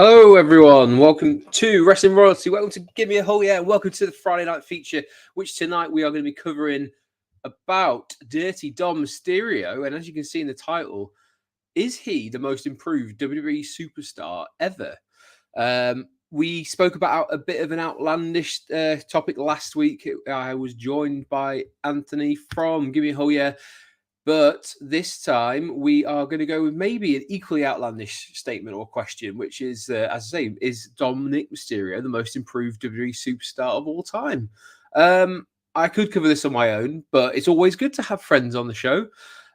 Hello, everyone. Welcome to Wrestling Royalty. Welcome to Give Me a Whole Yeah. Welcome to the Friday night feature, which tonight we are going to be covering about Dirty Dom Mysterio. And as you can see in the title, is he the most improved WWE superstar ever? We spoke about a bit of an outlandish topic last week. I was joined by Anthony from Give Me a Whole Yeah. But this time we are going to go with maybe an equally outlandish statement or question, which is, as I say, is Dominic Mysterio the most improved WWE superstar of all time? I could cover this on my own, but it's always good to have friends on the show.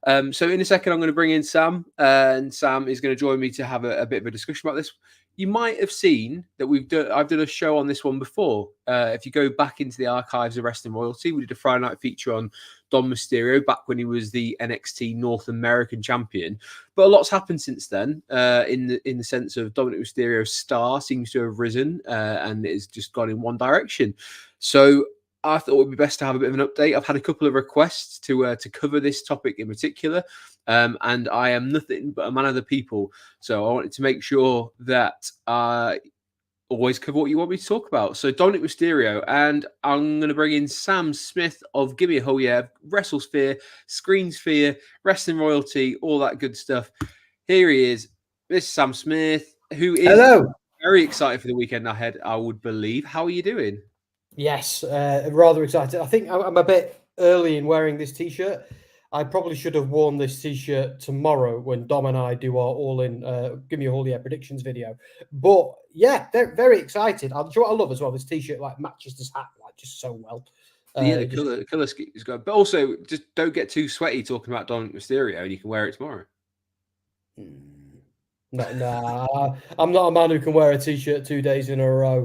So in a second, I'm going to bring in Sam, and Sam is going to join me to have a bit of a discussion about this. You might have seen that I've done a show on this one before. If you go back into the archives of Wrestling Royalty, we did a Friday night feature on Dom Mysterio back when he was the NXT North American champion. But a lot's happened since then in the sense of Dominic Mysterio's star seems to have risen and it's just gone in one direction. So I thought it would be best to have a bit of an update. I've had a couple of requests to cover this topic in particular, and I am nothing but a man of the people. So I wanted to make sure that I always cover what you want me to talk about. So Dominic Mysterio, and I'm going to bring in Sam Smith of Give Me a Whole Yeah, WrestleSphere, Screensphere, Wrestling Royalty, all that good stuff. Here he is. This is Sam Smith, who is very excited for the weekend ahead, I would believe. How are you doing? Yes, rather excited. I think I'm a bit early in wearing this T-shirt. I probably should have worn this T-shirt tomorrow when Dom and I do our all-in Give Me a Whole Yeah predictions video. But yeah, they're very excited. I'm sure what I love as well. This T-shirt like matches this hat like just so well. Yeah, the colour scheme is good. But also, just don't get too sweaty talking about Dominic Mysterio, and you can wear it tomorrow. No, I'm not a man who can wear a T-shirt 2 days in a row.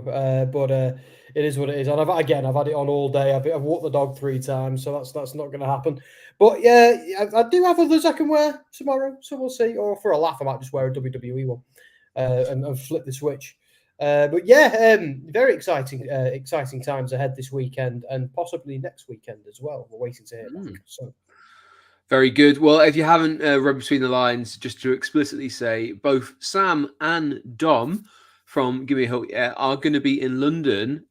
But it is what it is. And I've had it on all day. I've walked the dog 3 times, so that's not going to happen. But yeah, I do have others I can wear tomorrow, so we'll see. Or for a laugh, I might just wear a WWE one and flip the switch. But yeah, very exciting times ahead this weekend and possibly next weekend as well. We're waiting to hear back. So. Very good. Well, if you haven't read between the lines, just to explicitly say, both Sam and Dom from Give Me a Whole Yeah are going to be in London,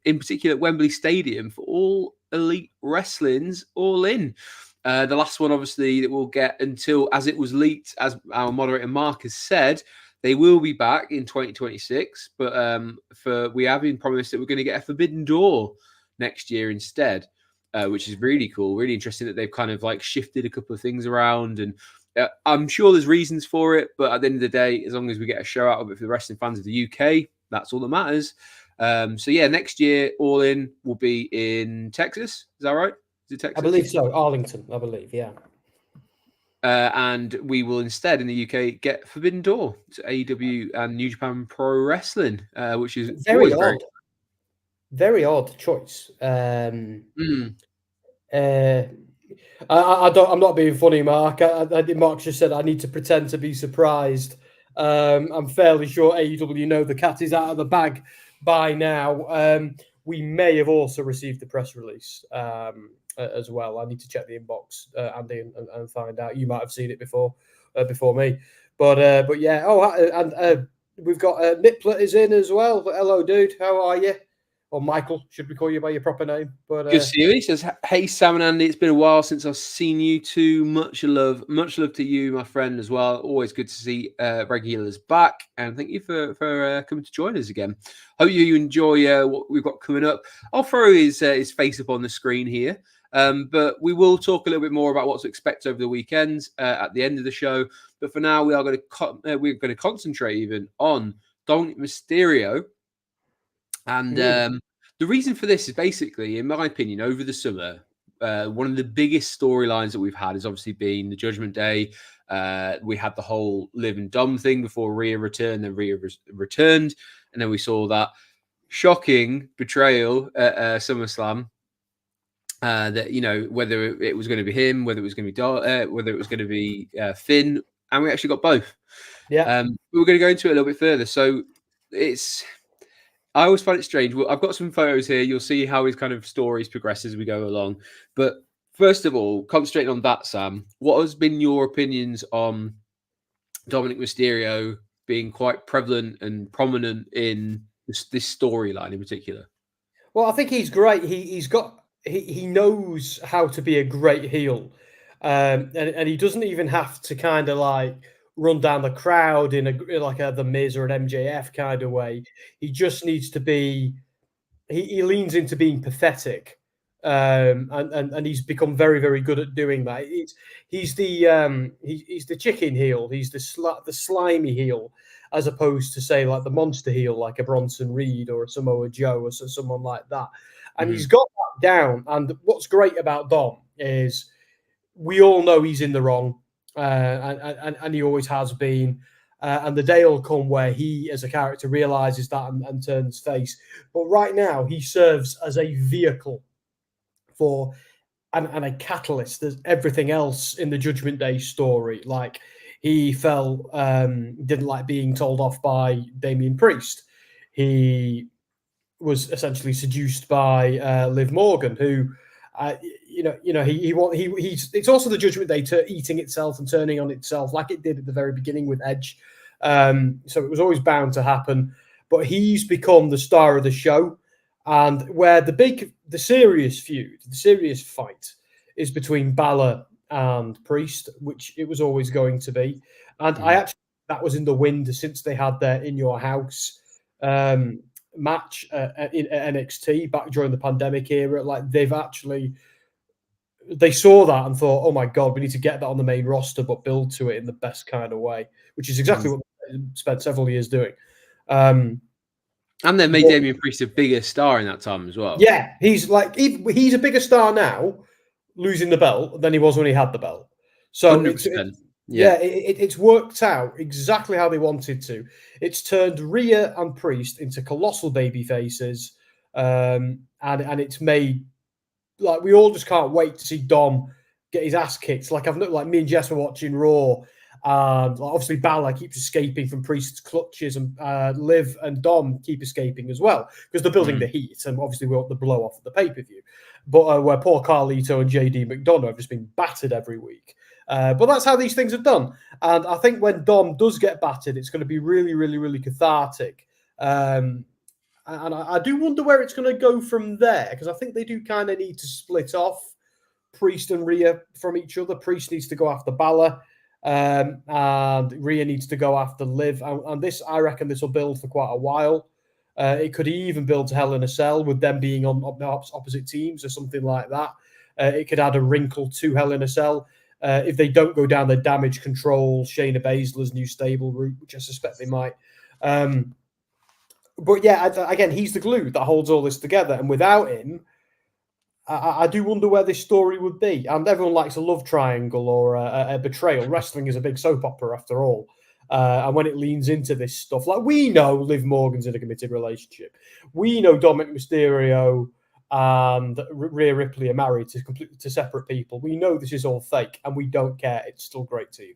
in particular at Wembley Stadium for All Elite Wrestling's All In. The last one, obviously, that we'll get until, as it was leaked, as our moderator Mark has said, they will be back in 2026. But we have been promised that we're going to get a Forbidden Door next year instead. Which is really cool, really interesting that they've kind of like shifted a couple of things around. And I'm sure there's reasons for it, but at the end of the day, as long as we get a show out of it for the wrestling fans of the UK, that's all that matters. So yeah, next year, All In will be in Texas. Is that right? Is it Texas? I believe so. Arlington, I believe, yeah. And we will instead in the UK get Forbidden Door to AEW and New Japan Pro Wrestling, which is very odd. Very odd choice. Mm. I'm not being funny, Mark. Mark just said I need to pretend to be surprised. I'm fairly sure AEW know the cat is out of the bag by now. We may have also received the press release as well. I need to check the inbox, Andy, and find out. You might have seen it before me, but yeah. Oh, and we've got Niplet is in as well. Hello, dude. How are you? Or Michael, should we call you by your proper name? But good to see you. He says, "Hey Sam and Andy, it's been a while since I've seen you two. Much love to you, my friend, as well. Always good to see regulars back, and thank you for coming to join us again. Hope you enjoy what we've got coming up. I'll throw his face up on the screen here, but we will talk a little bit more about what to expect over the weekends at the end of the show. But for now, we're going to concentrate even on Dominic Mysterio." And the reason for this is basically, in my opinion, over the summer, one of the biggest storylines that we've had has obviously been the Judgment Day. We had the whole Liv and Dom thing before Rhea returned, then Rhea returned. And then we saw that shocking betrayal at SummerSlam. That, you know, whether it was going to be him, whether it was going to be whether it was going to be Finn, and we actually got both. Yeah. We're going to go into it a little bit further. So I always find it strange. Well, I've got some photos here. You'll see how his kind of stories progress as we go along. But first of all, concentrating on that, Sam, what has been your opinions on Dominic Mysterio being quite prevalent and prominent in this storyline in particular. Well, I think he's great. He knows how to be a great heel, and he doesn't even have to kind of like run down the crowd in the Miz or an MJF kind of way. He just needs to be. He leans into being pathetic, and he's become very very good at doing that. He's the chicken heel. He's the slimy heel, as opposed to say like the monster heel, like a Bronson Reed or a Samoa Joe or someone like that. And he's got that down. And what's great about Dom is we all know he's in the wrong, and he always has been. And the day will come where he, as a character, realizes that and turns face. But right now, he serves as a vehicle for and a catalyst. There's everything else in the Judgment Day story. Like he didn't like being told off by Damian Priest. He was essentially seduced by Liv Morgan, who, it's also the Judgment Day eating itself and turning on itself, like it did at the very beginning with Edge. So it was always bound to happen. But he's become the star of the show, and where the serious feud, the serious fight, is between Balor and Priest, which it was always going to be. And that was in the wind since they had their In Your House match in NXT back during the pandemic era. Like they saw that and thought, oh my God, we need to get that on the main roster, but build to it in the best kind of way, which is exactly what they spent several years doing. And they made Damian Priest a bigger star in that time as well. Yeah, he's a bigger star now, losing the belt, than he was when he had the belt. So 100%. It's worked out exactly how they wanted to. It's turned Rhea and Priest into colossal baby faces, and it's made like we all just can't wait to see Dom get his ass kicked. Like me and Jess were watching Raw, and obviously Balor keeps escaping from Priest's clutches, and Liv and Dom keep escaping as well because they're building the heat, and obviously we want the blow off at the pay-per-view. But where poor Carlito and JD McDonough have just been battered every week. But that's how these things are done. And I think when Dom does get battered, it's going to be really, really, really cathartic. And I do wonder where it's going to go from there, because I think they do kind of need to split off Priest and Rhea from each other. Priest needs to go after Balor, and Rhea needs to go after Liv. And this, I reckon this will build for quite a while. It could even build to Hell in a Cell with them being on opposite teams or something like that. It could add a wrinkle to Hell in a Cell. If they don't go down the Damage Control, Shayna Baszler's new stable route, which I suspect they might. But yeah, again, he's the glue that holds all this together. And without him, I do wonder where this story would be. And everyone likes a love triangle or a betrayal. Wrestling is a big soap opera after all. And when it leans into this stuff, like we know Liv Morgan's in a committed relationship. We know Dominic Mysterio and Rhea Ripley are married to separate people. We know this is all fake, and we don't care. It's still great TV.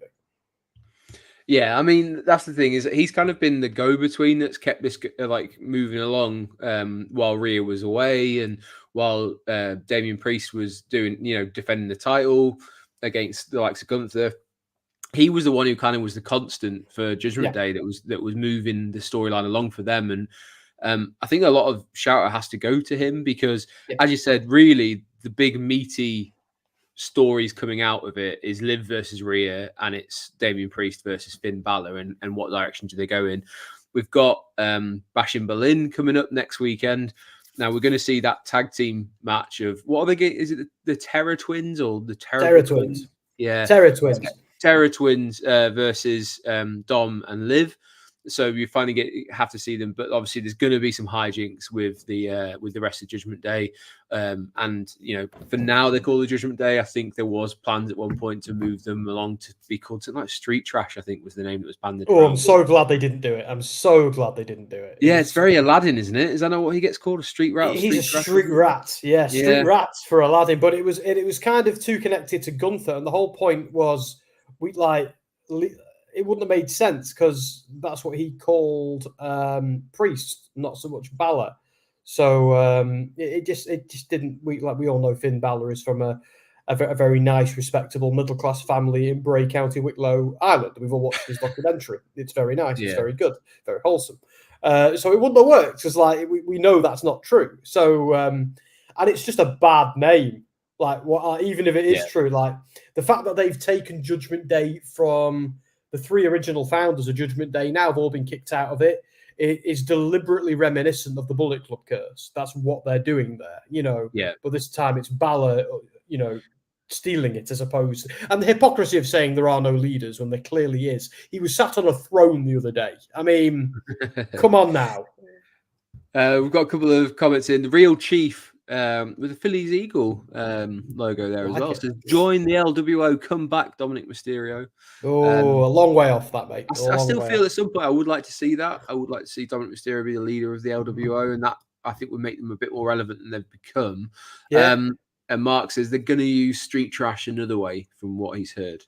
Yeah, I mean, that's the thing, is that he's kind of been the go-between that's kept this like moving along while Rhea was away, and while Damian Priest was defending the title against the likes of Gunther. He was the one who kind of was the constant for Judgment Day that was moving the storyline along for them. And I think a lot of shout-out has to go to him because, as you said, really the big meaty stories coming out of it is Liv versus Rhea, and it's Damian Priest versus Finn Balor, and what direction do they go in. We've got Bash in Berlin coming up next weekend. Now we're going to see that tag team match of, what are they getting? Is it the Terror Twins or the Terror Twins? Yeah. Terror Twins. Terror Twins versus Dom and Liv. So you finally have to see them, but obviously there's going to be some hijinks with the rest of Judgment Day, and for now they call it Judgment Day. I think there was plans at one point to move them along to be called something like Street Trash. I think was the name that was banded. Oh, I'm so glad they didn't do it. Yeah, it's very Aladdin, isn't it? Is that not what he gets called? A street rat? He's a street rat. Yeah, street rats for Aladdin. But it was kind of too connected to Gunther, and the whole point was it wouldn't have made sense because that's what he called Priest, not so much Balor. So it just didn't. We all know Finn Balor is from a a very nice, respectable, middle-class family in Bray County, Wicklow, Ireland. We've all watched his documentary. It's very nice. It's very good, very wholesome. So it wouldn't have worked because, like, we know that's not true. So, and it's just a bad name. Like, even if it is true, like the fact that they've taken Judgment Day from the 3 original founders of Judgment Day now have all been kicked out of it. It is deliberately reminiscent of the Bullet Club curse. That's what they're doing there, you know. Yeah. But this time it's Balor, you know, stealing it as opposed, and the hypocrisy of saying there are no leaders when there clearly is. He was sat on a throne the other day. I mean, come on now. We've got a couple of comments in. The Real Chief with the Phillies Eagle logo there as well. Says, join the LWO, come back, Dominic Mysterio. Oh, a long way off that, mate. I still feel at some point I would like to see that. I would like to see Dominic Mysterio be the leader of the LWO, and that I think would make them a bit more relevant than they've become. Yeah. And Mark says they're going to use Street Trash another way, from what he's heard.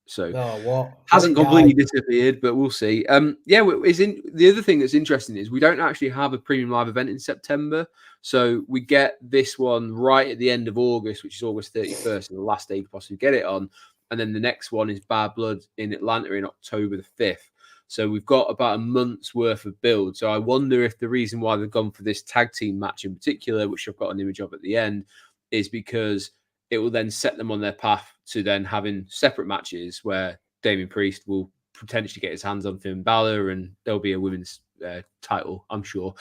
So hasn't completely disappeared, but we'll see. The other thing that's interesting is we don't actually have a premium live event in September, so we get this one right at the end of August, which is August 31st, and the last day you could possibly get it on. And then the next one is Bad Blood in Atlanta in October the 5th. So we've got about a month's worth of build. So I wonder if the reason why they've gone for this tag team match in particular, which I've got an image of at the end, is because it will then set them on their path to then having separate matches where Damien Priest will potentially get his hands on Finn Balor, and there'll be a women's title, I'm sure,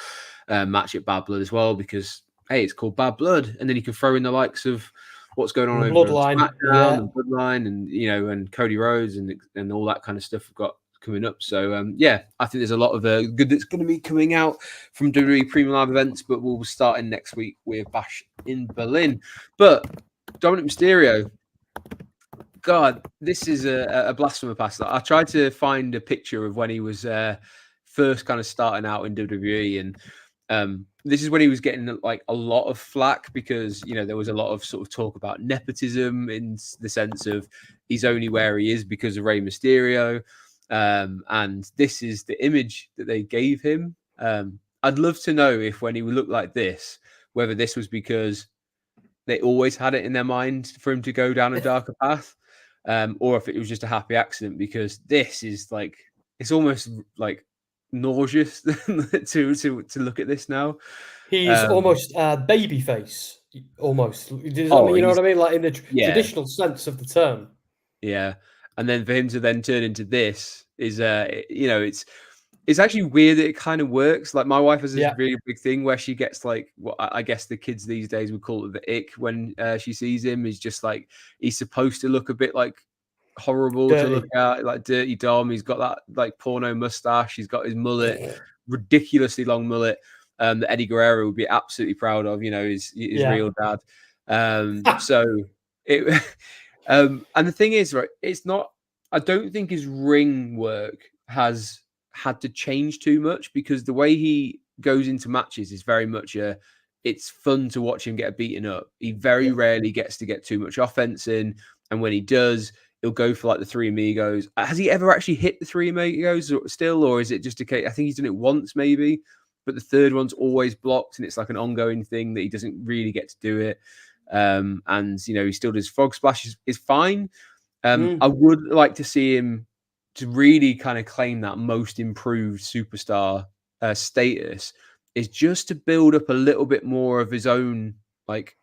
match at Bad Blood as well, because, hey, it's called Bad Blood. And then you can throw in the likes of what's going on over Bloodline, and Bloodline, and, you know, and Cody Rhodes and all that kind of stuff we've got coming up. So, I think there's a lot of good that's going to be coming out from WWE Premium Live events, but we'll be starting next week with Bash in Berlin. But Dominic Mysterio, God, this is a blast from the past. I tried to find a picture of when he was first kind of starting out in WWE, and this is when he was getting like a lot of flack because, you know, there was a lot of sort of talk about nepotism in the sense of he's only where he is because of Rey Mysterio, and this is the image that they gave him. I'd love to know if when he would look like this, whether this was because they always had it in their mind for him to go down a darker path, or if it was just a happy accident, because this is like, it's almost like nauseous to look at this now. He's almost baby face, almost. You know what I mean? Like in the traditional sense of the term. Yeah. And then for him to then turn into this is, you know, it's actually weird that it kind of works. Like my wife has this really big thing where she gets like what I guess the kids these days would call it the ick when she sees him. Is just like he's supposed to look a bit like horrible to look at, like Dirty Dom. He's got that like porno mustache. He's got his mullet, ridiculously long mullet, that Eddie Guerrero would be absolutely proud of. You know, his real dad. So it, and the thing is, right, it's not. I don't think his ring work has had to change too much, because the way he goes into matches is very much it's fun to watch him get beaten up. He very rarely gets to get too much offense in, and when he does, he'll go for like the Three Amigos. Has he ever actually hit the Three Amigos still, or is it just a case? I think he's done it once maybe, but the third one's always blocked, and it's like an ongoing thing that he doesn't really get to do it. And you know, he still does frog splash is fine. I would like to see him to really kind of claim that most improved superstar status, is just to build up a little bit more of his own like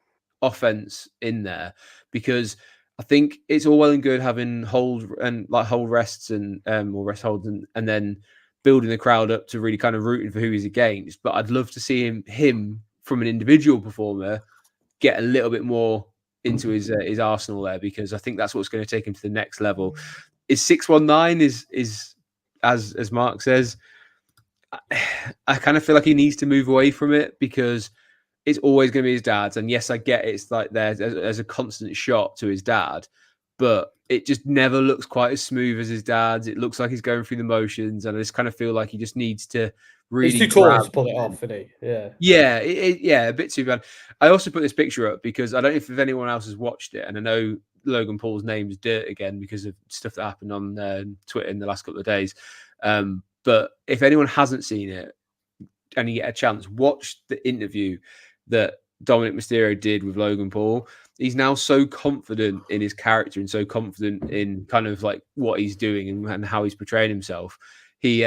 offense in there, because I think it's all well and good having hold rests and or rest holds and then building the crowd up to really kind of rooting for who he's against. But I'd love to see him from an individual performer get a little bit more into his arsenal there, because I think that's what's going to take him to the next level. Is 619 is as Mark says, I kind of feel like he needs to move away from it, because it's always going to be his dad's. And yes, I get it's like there's a constant shot to his dad, but it just never looks quite as smooth as his dad's. It looks like he's going through the motions, and I just kind of feel like he just needs to really. He's too tall to pull it off, isn't he? Yeah. Yeah, a bit too bad. I also put this picture up because I don't know if anyone else has watched it, and I know Logan Paul's name is dirt again because of stuff that happened on Twitter in the last couple of days. But if anyone hasn't seen it and you get a chance, watch the interview that Dominic Mysterio did with Logan Paul. he's now so confident in his character and so confident in kind of like what he's doing and how he's portraying himself. He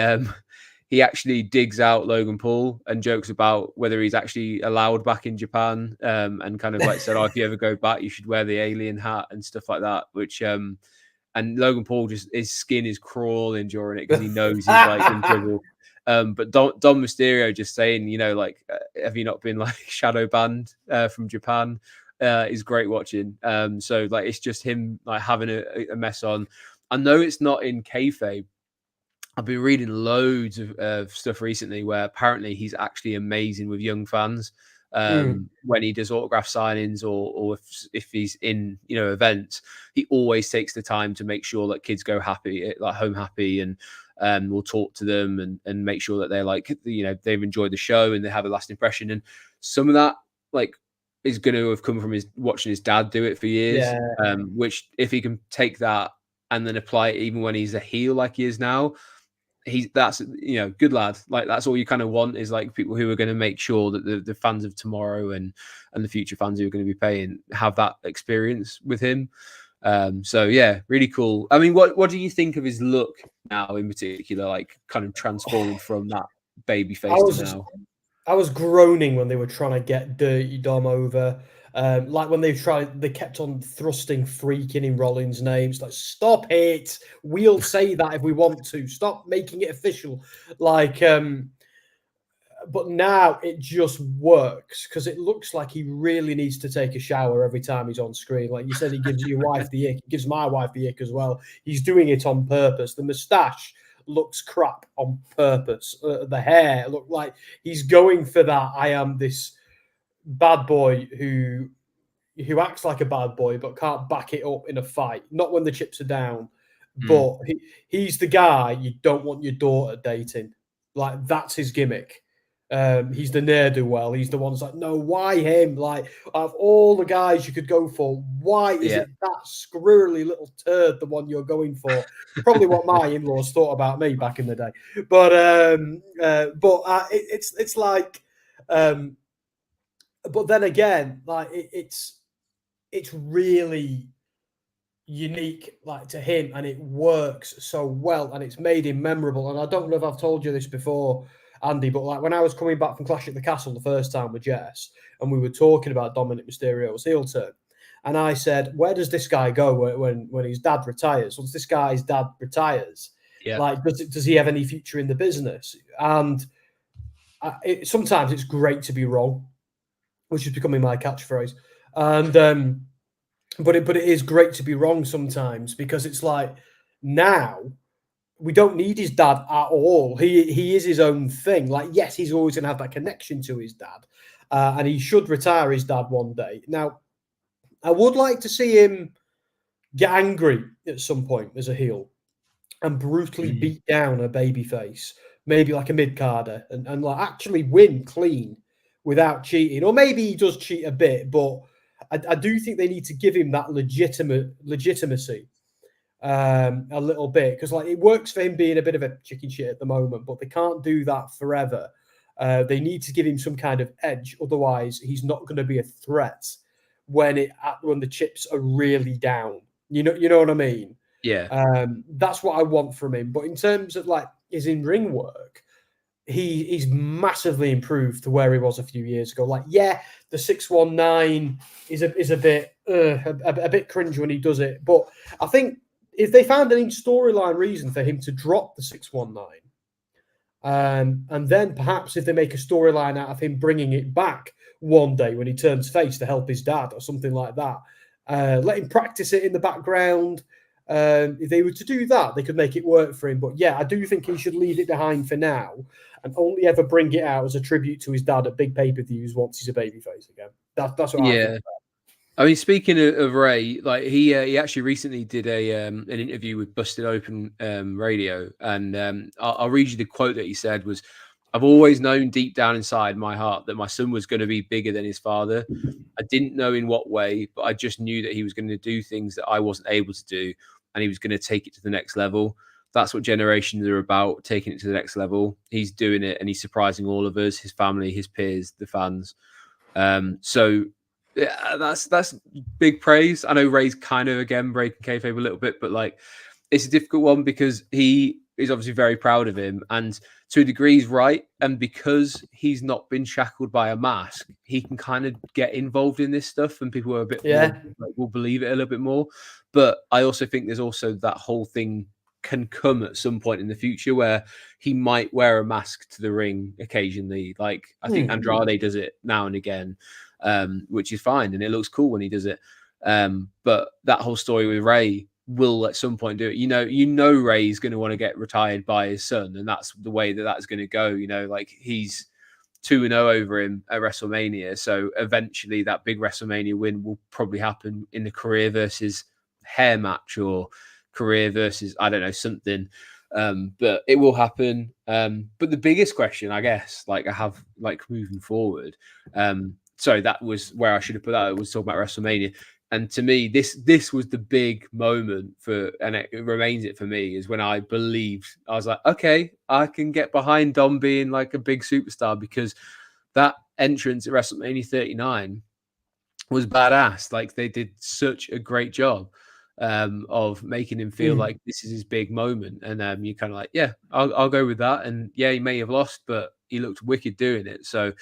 actually digs out Logan Paul and jokes about whether he's actually allowed back in Japan, and kind of like said, "Oh, if you ever go back, you should wear the alien hat and stuff like that." Which and Logan Paul, just his skin is crawling during it because he knows he's like in trouble. But Dom Mysterio just saying, like, have you not been like shadow banned from Japan? Is great watching. So like it's just him like having a mess on. I know it's not in kayfabe. I've been reading loads of stuff recently where apparently he's actually amazing with young fans. When he does autograph signings or if he's in events, he always takes the time to make sure that kids go happy, like home happy, and we'll talk to them and make sure that they're like they've enjoyed the show and they have a lasting impression. And some of that like is going to have come from his watching his dad do it for years. Which if he can take that and then apply it even when he's a heel like he is now, that's good lad. Like that's all you kind of want is like people who are going to make sure that the fans of tomorrow and the future fans who are going to be paying have that experience with him. So yeah, really cool. I mean, what do you think of his look now in particular, like kind of transforming from that baby face to now? I was groaning when they were trying to get Dirty Dom over. Like when they kept on thrusting freaking in Rollins' names. Like, stop it. We'll say that if we want to. Stop making it official. Like, but now it just works because it looks like he really needs to take a shower every time he's on screen. Like you said, he gives your wife the ick. He gives my wife the ick as well. He's doing it on purpose. The moustache looks crap on purpose. The hair look like he's going for that. I am this bad boy who acts like a bad boy but can't back it up in a fight. Not when the chips are down, but he's the guy you don't want your daughter dating. Like that's his gimmick. He's the ne'er-do-well. He's the one that's like, no, why him? Like, of all the guys you could go for, why is it that squirrely little turd the one you're going for? Probably what my in-laws thought about me back in the day. But it's like, but then again, like it's really unique, like to him, and it works so well, and it's made him memorable. And I don't know if I've told you this before, Andy, but like when I was coming back from Clash at the Castle the first time with Jess, and we were talking about Dominic Mysterio's heel turn, and I said, where does this guy go when his dad retires? Once this guy's dad retires, like does he have any future in the business? And sometimes it's great to be wrong, which is becoming my catchphrase. And but it is great to be wrong sometimes, because it's like now we don't need his dad at all. He is his own thing. Like, yes, he's always going to have that connection to his dad, and he should retire his dad one day. Now, I would like to see him get angry at some point as a heel and brutally beat down a babyface, maybe like a mid-carder, and like actually win clean without cheating. Or maybe he does cheat a bit, but I do think they need to give him that legitimacy. A little bit, because like it works for him being a bit of a chicken shit at the moment, but they can't do that forever. They need to give him some kind of edge, otherwise he's not going to be a threat when the chips are really down. You know what I mean? Yeah. That's what I want from him. But in terms of like his in-ring work, he's massively improved to where he was a few years ago. Like, yeah, the 619 is a bit a bit cringe when he does it, but I think if they found any storyline reason for him to drop the 619, and then perhaps if they make a storyline out of him bringing it back one day when he turns face to help his dad or something like that, let him practice it in the background. If they were to do that, they could make it work for him. But yeah, I do think he should leave it behind for now and only ever bring it out as a tribute to his dad at big pay-per-views once he's a babyface again. That's what I think. I mean, speaking of Ray, like he actually recently did an interview with Busted Open Radio, and I'll read you the quote that he said was, "I've always known deep down inside my heart that my son was going to be bigger than his father. I didn't know in what way, but I just knew that he was going to do things that I wasn't able to do, and he was going to take it to the next level. That's what generations are about, taking it to the next level. He's doing it, and he's surprising all of us, his family, his peers, the fans. So." Yeah, that's big praise. I know Ray's kind of again breaking kayfabe a little bit, but like it's a difficult one because he is obviously very proud of him, and to a degree he's right. And because he's not been shackled by a mask, he can kind of get involved in this stuff, and people are a bit more like, will believe it a little bit more. But I also think there's also that whole thing can come at some point in the future where he might wear a mask to the ring occasionally. Like I think Andrade does it now and again, which is fine, and it looks cool when he does it. But that whole story with Ray will at some point do it. You know, Ray's going to want to get retired by his son, and that's the way that that's going to go. Like he's 2-0 over him at WrestleMania, so eventually that big WrestleMania win will probably happen in the career versus hair match or career versus I don't know something. But it will happen. But the biggest question, I guess, like I have like moving forward. Sorry, that was where I should have put that. I was talking about WrestleMania. And to me, this was the big moment and it remains it for me, is when I believed, I was like, okay, I can get behind Dom being like a big superstar, because that entrance at WrestleMania 39 was badass. Like they did such a great job of making him feel like this is his big moment. And you're kind of like, yeah, I'll go with that. And yeah, he may have lost, but he looked wicked doing it. So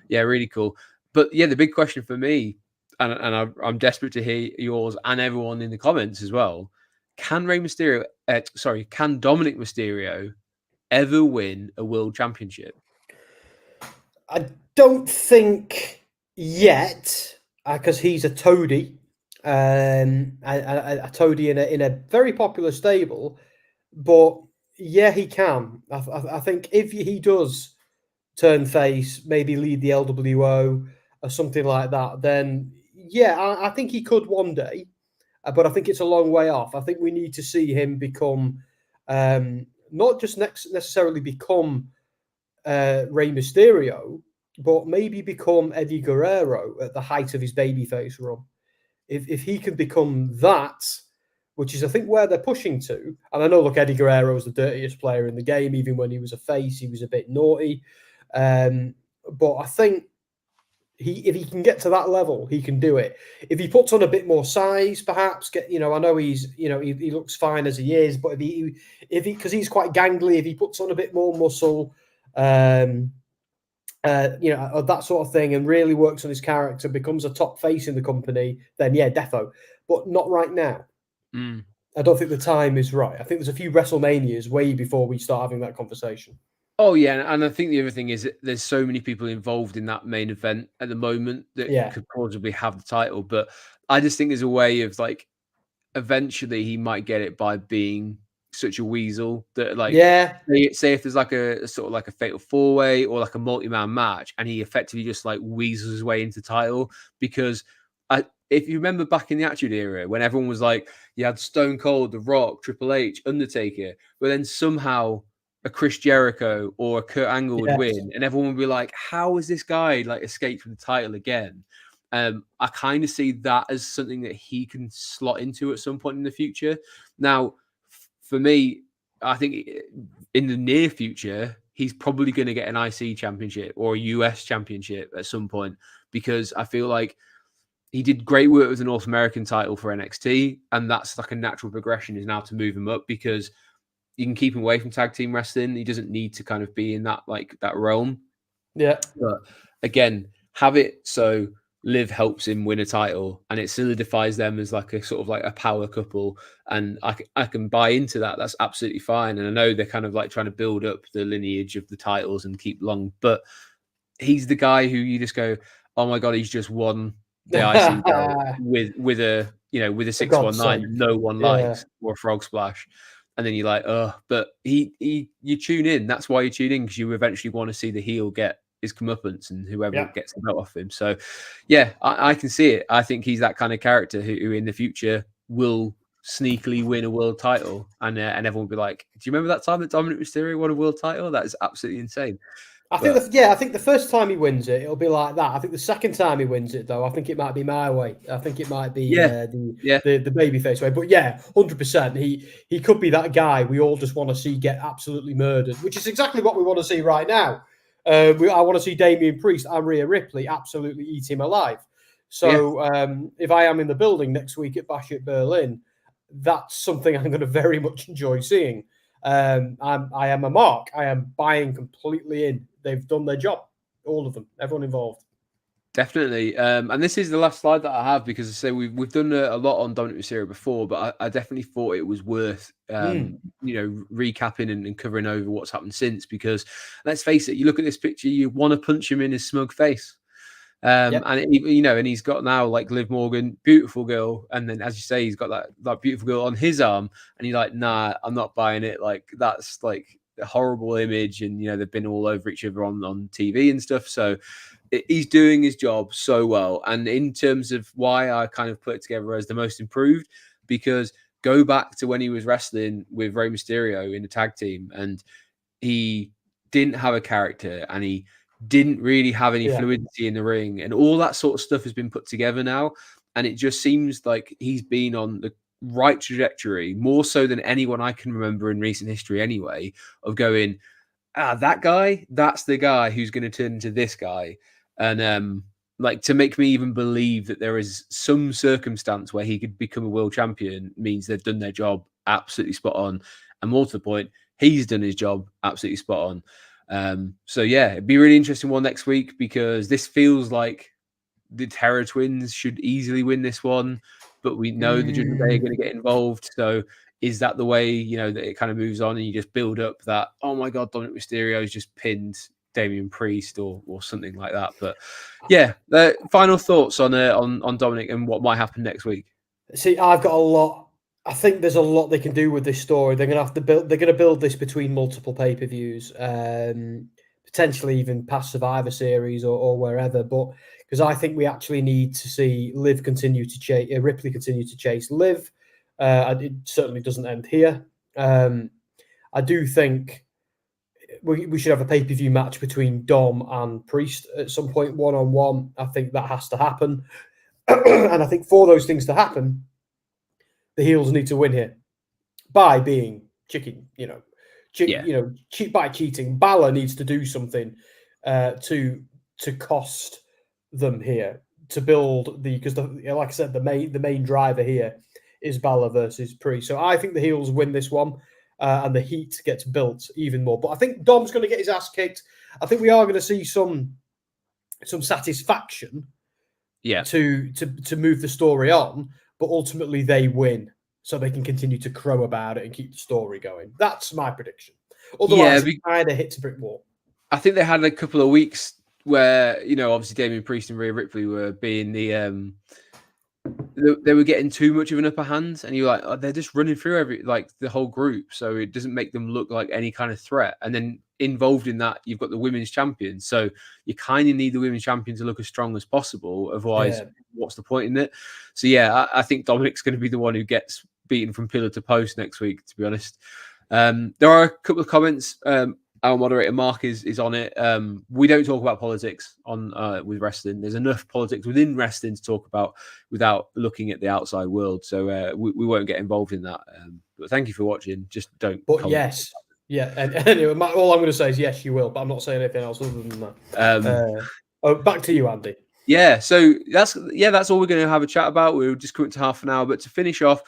yeah, really cool. But yeah, the big question for me, and I'm desperate to hear yours and everyone in the comments as well. Can can Dominic Mysterio ever win a world championship? I don't think yet, because he's a toady, a toady in a very popular stable. But yeah, he can. I think if he does turn face, maybe lead the LWO or something like that, then yeah, I think he could one day. But I think it's a long way off. I think we need to see him become, not just necessarily become Rey Mysterio, but maybe become Eddie Guerrero at the height of his babyface run. If he can become that, which is I think where they're pushing to. And I know, look, Eddie Guerrero was the dirtiest player in the game. Even when he was a face, he was a bit naughty. But I think if he can get to that level, he can do it. If he puts on a bit more size, perhaps I know he's, he looks fine as he is, but if he because he's quite gangly, if he puts on a bit more muscle, that sort of thing, and really works on his character, becomes a top face in the company, then yeah, defo. But not right now. I don't think the time is right. I think there's a few WrestleManias way before we start having that conversation. Oh yeah, and I think the other thing is that there's so many people involved in that main event at the moment that could possibly have the title. But I just think there's a way of like, eventually he might get it by being such a weasel that say if there's like a sort of like a fatal 4-way or like a multi-man match, and he effectively just like weasels his way into title. Because if you remember back in the Attitude Era, when everyone was like, you had Stone Cold, The Rock, Triple H, Undertaker, but then somehow a Chris Jericho or a Kurt Angle would win, and everyone would be like, how is this guy like escaped from the title again? I kind of see that as something that he can slot into at some point in the future. Now, for me, I think in the near future, he's probably going to get an IC championship or a US championship at some point, because I feel like he did great work with the North American title for NXT, and that's like a natural progression is now to move him up, because you can keep him away from tag team wrestling. He doesn't need to kind of be in that realm. Yeah. But again, have it so Liv helps him win a title, and it solidifies them as like a sort of like a power couple. And I can buy into that. That's absolutely fine. And I know they're kind of like trying to build up the lineage of the titles and keep long, but he's the guy who you just go, oh my God, he's just won the IC belt with a 619 no one likes, or a frog splash. And then you're like, oh, but you tune in. That's why you tune in, because you eventually want to see the heel get his comeuppance and whoever gets the belt off him. So, yeah, I can see it. I think he's that kind of character who in the future will sneakily win a world title, and everyone will be like, do you remember that time that Dominic Mysterio won a world title? That is absolutely insane. I think the first time he wins it, it'll be like that. I think the second time he wins it, though, I think it might be my way. I think it might be the babyface way. But yeah, 100%. He could be that guy we all just want to see get absolutely murdered, which is exactly what we want to see right now. I want to see Damian Priest and Rhea Ripley absolutely eat him alive. So if I am in the building next week at Bash at Berlin, that's something I'm going to very much enjoy seeing. I am a mark. I am buying completely in. They've done their job, all of them, everyone involved. Definitely. And this is the last slide that I have because I say we've done a lot on WWE Mysterio before, but I definitely thought it was worth recapping and covering over what's happened since, because let's face it, you look at this picture, you want to punch him in his smug face. And and he's got now like Liv Morgan, beautiful girl, and then as you say, he's got that beautiful girl on his arm, and you're like, nah, I'm not buying it. Like that's like a horrible image, and they've been all over each other on TV and stuff. So he's doing his job so well. And in terms of why I kind of put it together as the most improved, because go back to when he was wrestling with Rey Mysterio in the tag team, and he didn't have a character, and he didn't really have any fluidity in the ring, and all that sort of stuff has been put together now. And it just seems like he's been on the right trajectory, more so than anyone I can remember in recent history anyway, of going, that guy, that's the guy who's going to turn into this guy. And like, to make me even believe that there is some circumstance where he could become a world champion means they've done their job absolutely spot on. And more to the point, he's done his job absolutely spot on. So yeah, it'd be a really interesting one next week, because this feels like the Terror Twins should easily win this one, but we know the Judgment Day are going to get involved. So is that the way, that it kind of moves on and you just build up that, oh my God, Dominic Mysterio has just pinned Damian Priest or something like that? But yeah, final thoughts on Dominic and what might happen next week. See, I've got a lot. I think there's a lot they can do with this story. They're going to have to build. They're going to build this between multiple pay-per-views, potentially even past Survivor Series or wherever. But because I think we actually need to see Liv continue to chase, Ripley continue to chase Liv. It certainly doesn't end here. I do think we should have a pay-per-view match between Dom and Priest at some point, one-on-one. I think that has to happen. And I think for those things to happen, the heels need to win here by being chicken, by cheating. Balor needs to do something to cost them here, to build because like I said, the main driver here is Balor versus Priest. So I think the heels win this one, and the heat gets built even more. But I think Dom's going to get his ass kicked. I think we are going to see some satisfaction, to move the story on. But ultimately, they win, so they can continue to crow about it and keep the story going. That's my prediction. Otherwise, it kind of hits a brick wall. I think they had a couple of weeks where, obviously Damian Priest and Rhea Ripley were being they were getting too much of an upper hand, and you're like, oh, they're just running through the whole group, so it doesn't make them look like any kind of threat. And then involved in that, you've got the women's champion, so you kind of need the women's champion to look as strong as possible. Otherwise, what's the point in it? So yeah, I think Dominic's going to be the one who gets beaten from pillar to post next week, to be honest. There are a couple of comments. Our moderator Mark is on it. We don't talk about politics with wrestling. There's enough politics within wrestling to talk about without looking at the outside world. So we won't get involved in that. But thank you for watching. Just don't. But yes, and anyway, all I'm going to say is yes, you will. But I'm not saying anything else other than that. Back to you, Andy. Yeah. So that's all we're going to have a chat about. We're just coming to half an hour. But to finish off,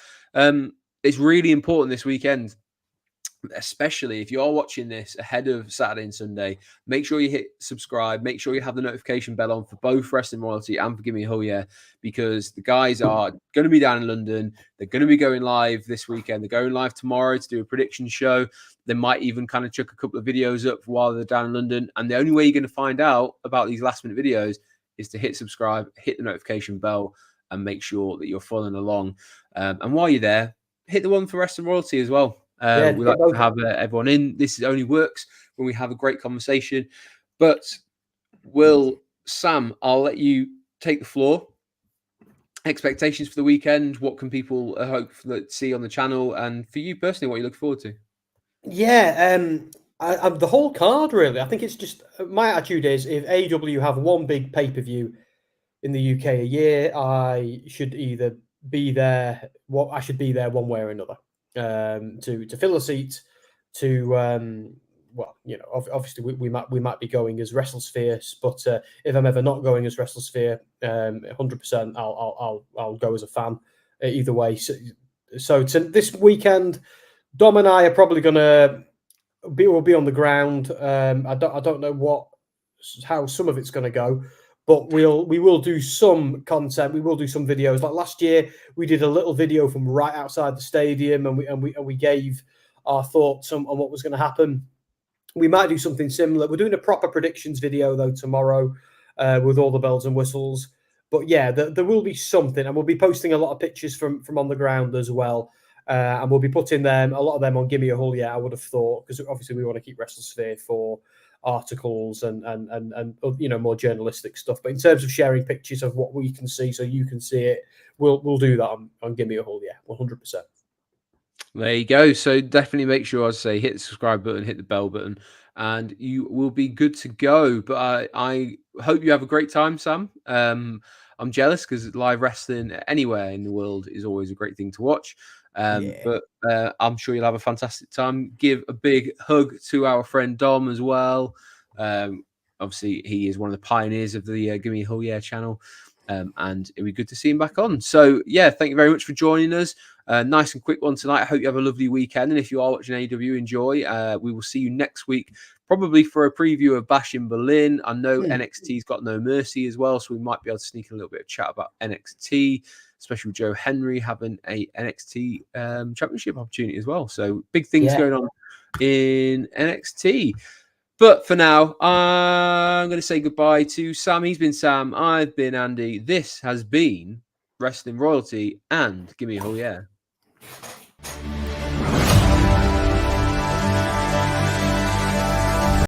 it's really important this weekend, especially if you're watching this ahead of Saturday and Sunday. Make sure you hit subscribe. Make sure you have the notification bell on for both Wrestling Royalty and for Give Me a Hell Yeah, because the guys are going to be down in London. They're going to be going live this weekend. They're going live tomorrow to do a prediction show. They might even kind of chuck a couple of videos up while they're down in London. And the only way you're going to find out about these last minute videos is to hit subscribe, hit the notification bell, and make sure that you're following along. And while you're there, hit the one for Wrestling Royalty as well. We like to have everyone in. This only works when we have a great conversation. But Sam, I'll let you take the floor. Expectations for the weekend. What can people hope to see on the channel? And for you personally, what you look forward to? Yeah, the whole card, really. I think it's just, my attitude is, if AEW have one big pay-per-view in the UK a year, I should either be there. I should be there one way or another. To fill a seat, to well, you know, obviously we might be going as WrestleSphere, but if I'm ever not going as WrestleSphere, 100%, I'll go as a fan either way. So this weekend, Dom and I are probably gonna we'll be on the ground. I don't know how some of it's gonna go, but we will do some content. We will do some videos. Like last year, we did a little video from right outside the stadium, and we gave our thoughts on what was going to happen. We might do something similar. We're doing a proper predictions video though tomorrow with all the bells and whistles. But yeah, there will be something, and we'll be posting a lot of pictures from on the ground as well. And we'll be putting a lot of them on Gimme a Hull. Yeah, I would have thought, because obviously we want to keep WrestleSphere for articles and you know, more journalistic stuff. But in terms of sharing pictures of what we can see, so you can see it, we'll do that on Gimme a Hull. Yeah, 100%. There you go. So definitely make sure, as I say, hit the subscribe button, hit the bell button, and you will be good to go. But I hope you have a great time, Sam. I'm jealous because live wrestling anywhere in the world is always a great thing to watch. But I'm sure you'll have a fantastic time. Give a big hug to our friend Dom as well. Obviously, he is one of the pioneers of the Gimme a Hull Yeah channel. And it'd be good to see him back on. So, yeah, thank you very much for joining us. Nice and quick one tonight. I hope you have a lovely weekend. And if you are watching AEW, enjoy. We will see you next week, probably for a preview of Bash in Berlin. I know NXT's got No Mercy as well, so we might be able to sneak in a little bit of chat about NXT, especially with Joe Henry having a NXT championship opportunity as well. So big things going on in NXT. But for now, I'm going to say goodbye to Sam. He's been Sam. I've been Andy. This has been Wrestling Royalty and Gimme a Hull Yeah.